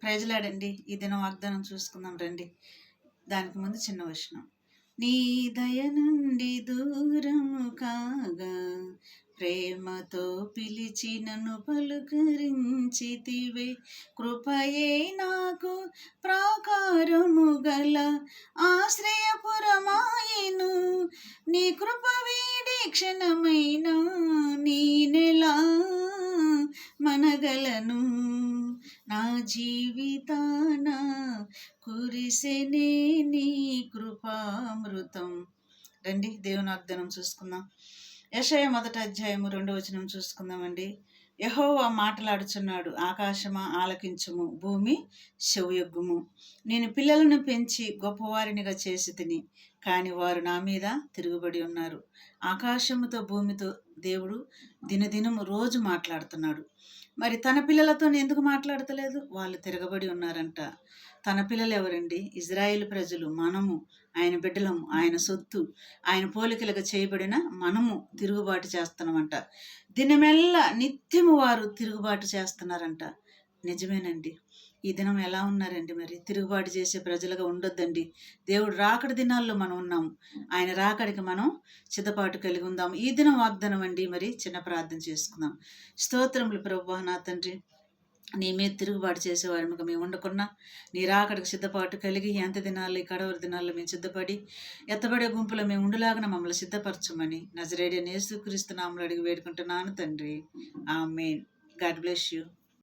ప్రైజ్లాడండి. ఈ దినం వాగ్దానం చూసుకుందాం రండి. దానికి ముందు చిన్న వచనం. నీ దయ నుండి దూరము కాగా ప్రేమతో పిలిచి నన్ను పలుకరించితివే. కృపయే నాకు ప్రాకారము గల ఆశ్రయపురమాయెను. నీ కృప వీడి క్షణమైన నీ నెలా మనగలను. నా జీవితాన కురిసెనే నీ కృపామృతం. రండి దేవుని వాగ్దానం చూసుకుందాం. యెషయా 1:2 చూసుకుందామండి. యెహోవా మాటలాడుచున్నాడు. ఆకాశమా ఆలకించుము, భూమి చెవియొగ్గుము. నేను పిల్లలను పెంచి గొప్పవారినిగా చేసి తిని, కానీ వారు నా మీద తిరుగుబడి ఉన్నారు. ఆకాశముతో భూమితో దేవుడు దినదినము రోజు మాట్లాడుతున్నాడు. మరి తన పిల్లలతో ఎందుకు మాట్లాడతలేదు? వాళ్ళు తిరగబడి ఉన్నారంట. తన పిల్లలు ఎవరండి? ఇజ్రాయేల్ ప్రజలు, మనము, ఆయన బిడ్డలము, ఆయన సొత్తు, ఆయన పోలికలుగా చేయబడిన మనము తిరుగుబాటు చేస్తున్నామంట. దినమెల్లా నిత్యము వారు తిరుగుబాటు చేస్తున్నారంట. నిజమేనండి. ఈ దినం ఎలా ఉన్నారండి? మరి తిరుగుబాటు చేసే ప్రజలుగా ఉండొద్దండి. దేవుడు రాకడి దినాల్లో మనం ఉన్నాము. ఆయన రాకడికి మనం సిద్ధపాటు కలిగి ఉందాం. ఈ దినం వాగ్దానం అండి. మరి చిన్న ప్రార్థన చేసుకుందాం. స్తోత్రములు ప్రభువా, నా తండ్రి, నీ మీద తిరుగుబాటు చేసేవారు మేము ఉండకున్నా నీ రాకడికి సిద్ధపాటు కలిగి ఎంత దినాల్లో, ఈ కడవరి దినాల్లో మేము సిద్ధపడి ఎత్తబడే గుంపులో మేము ఉండలాగా మమ్మల్ని సిద్ధపరచమని నజరేయుడైన యేసుక్రీస్తు నామములో అడిగి వేడుకుంటున్నాను తండ్రి. ఆమేన్. God bless you.